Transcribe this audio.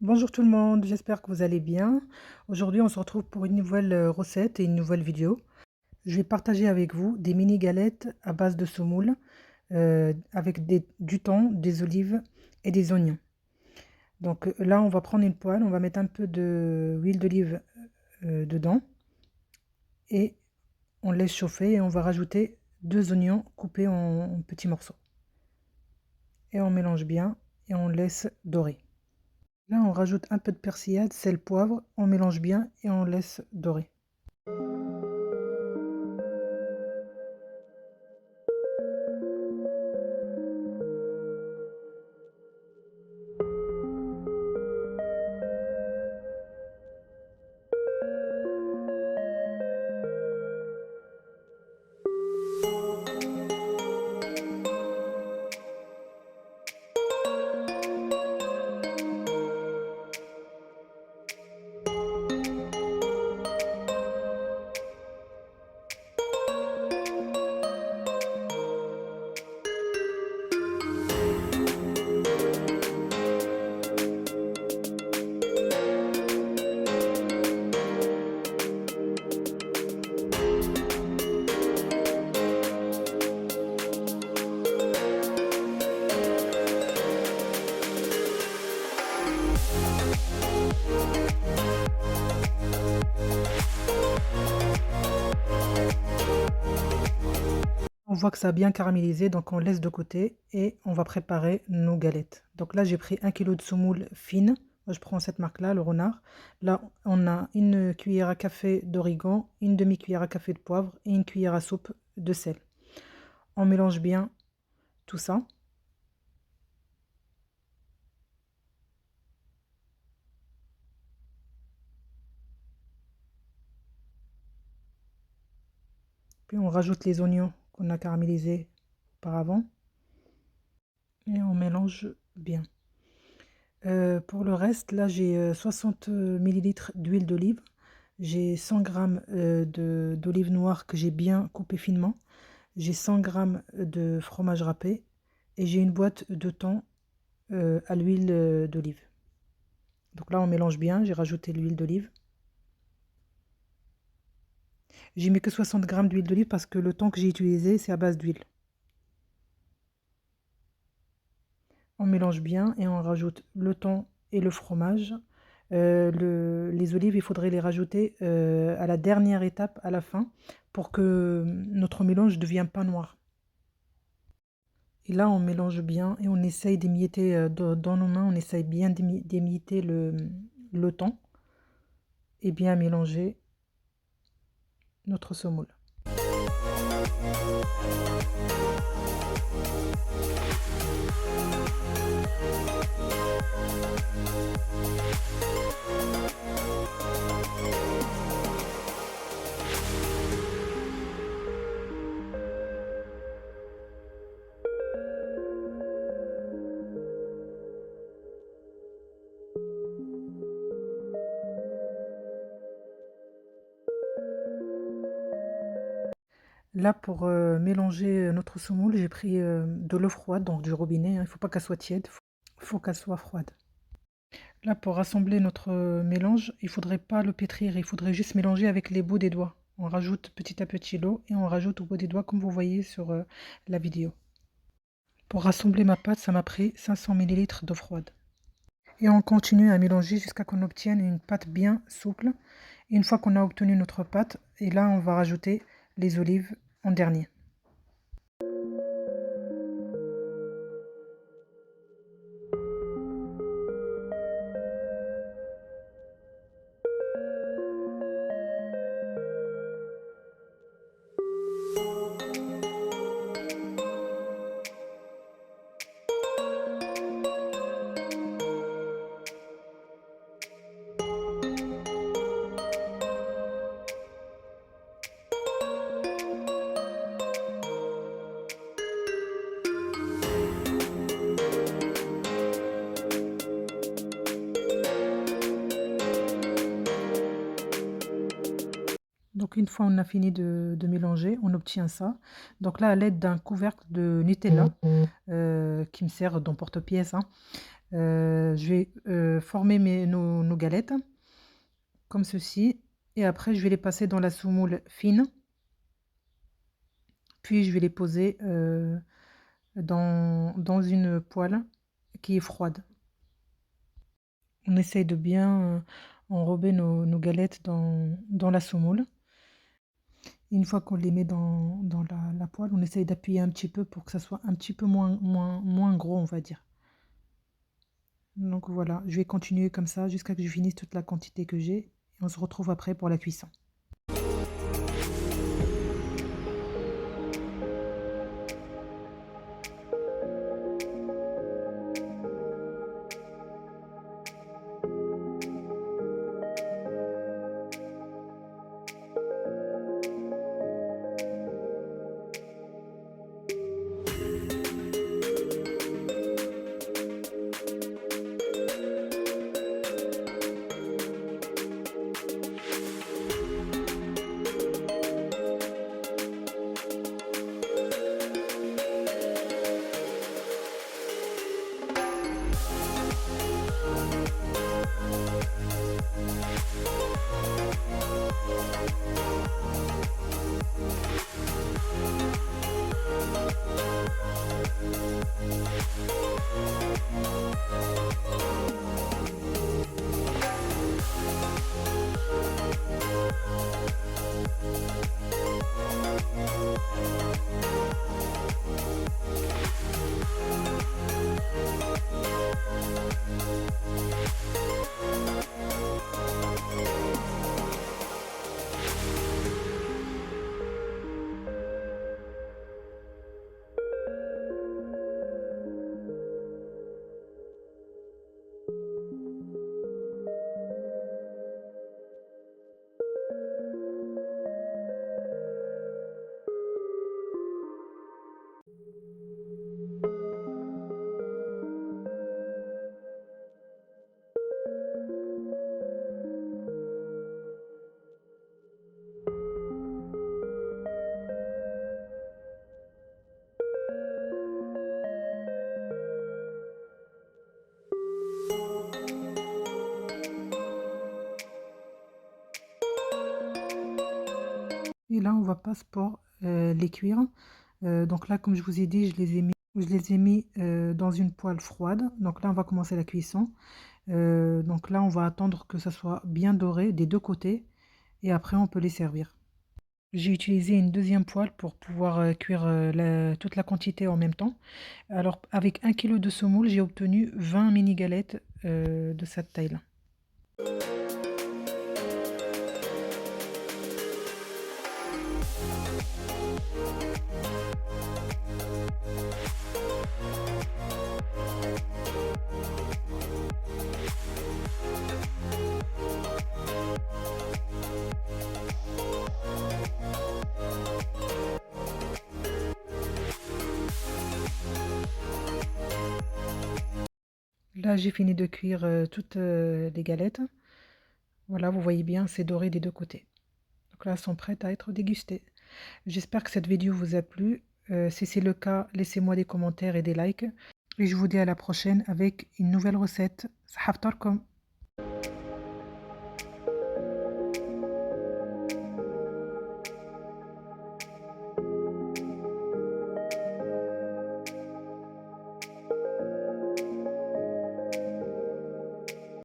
Bonjour tout le monde, j'espère que vous allez bien. Aujourd'hui, on se retrouve pour une nouvelle recette et une nouvelle vidéo. Je vais partager avec vous des mini galettes à base de semoule avec du thon, des olives et des oignons. Donc là, on va prendre une poêle, on va mettre un peu d'huile d'olive dedans et on laisse chauffer et on va rajouter 2 oignons coupés en petits morceaux. Et on mélange bien et on laisse dorer. Là, on rajoute un peu de persillade, sel, poivre, on mélange bien et on laisse dorer. On voit que ça a bien caramélisé, donc on laisse de côté et on va préparer nos galettes. Donc là, j'ai pris 1 kg de semoule fine. Moi, je prends cette marque-là, le Renard. Là, on a une cuillère à café d'origan, une demi-cuillère à café de poivre et une cuillère à soupe de sel. On mélange bien tout ça. Puis on rajoute les oignons qu'on a caramélisés auparavant et on mélange bien. Pour le reste, là j'ai 60 ml d'huile d'olive, j'ai 100 g d'olive noire que j'ai bien coupé finement, j'ai 100 g de fromage râpé et j'ai une boîte de thon à l'huile d'olive. Donc là on mélange bien, j'ai rajouté l'huile d'olive. J'ai mis que 60 g d'huile d'olive parce que le thon que j'ai utilisé c'est à base d'huile. On mélange bien et on rajoute le thon et le fromage. Les olives, il faudrait les rajouter à la dernière étape, à la fin, pour que notre mélange ne devienne pas noir. Et là, on mélange bien et on essaye d'émietter dans nos mains, on essaye bien d'émietter le thon et bien mélanger notre semoule. Là, pour mélanger notre semoule, j'ai pris de l'eau froide, donc du robinet, hein. Il ne faut pas qu'elle soit tiède, il faut qu'elle soit froide. Là, pour rassembler notre mélange, il ne faudrait pas le pétrir, il faudrait juste mélanger avec les bouts des doigts. On rajoute petit à petit l'eau et on rajoute au bout des doigts comme vous voyez sur la vidéo. Pour rassembler ma pâte, ça m'a pris 500 ml d'eau froide. Et on continue à mélanger jusqu'à qu'on obtienne une pâte bien souple. Et une fois qu'on a obtenu notre pâte, et là on va rajouter les olives en dernier. Donc une fois on a fini de mélanger, on obtient ça. Donc là, à l'aide d'un couvercle de Nutella qui me sert d'emporte-pièce, hein, Je vais former nos galettes comme ceci et après je vais les passer dans la semoule fine, puis je vais les poser dans une poêle qui est froide. On essaye de bien enrober nos galettes dans la semoule. Une fois qu'on les met dans la poêle, on essaye d'appuyer un petit peu pour que ça soit un petit peu moins gros, on va dire. Donc voilà, je vais continuer comme ça jusqu'à ce que je finisse toute la quantité que j'ai. Et on se retrouve après pour la cuisson. Et là, on va passer pour les cuire. Donc là, comme je vous ai dit, je les ai mis dans une poêle froide. Donc là, on va commencer la cuisson. Donc là, on va attendre que ça soit bien doré des deux côtés et après, on peut les servir. J'ai utilisé une deuxième poêle pour pouvoir cuire toute la quantité en même temps. Alors, avec 1 kg de semoule, j'ai obtenu 20 mini galettes de cette taille-là. Là, j'ai fini de cuire toutes les galettes. Voilà, vous voyez bien, c'est doré des deux côtés. Donc là, elles sont prêtes à être dégustées. J'espère que cette vidéo vous a plu. Si c'est le cas, laissez-moi des commentaires et des likes. Et je vous dis à la prochaine avec une nouvelle recette. Sahaftarkom.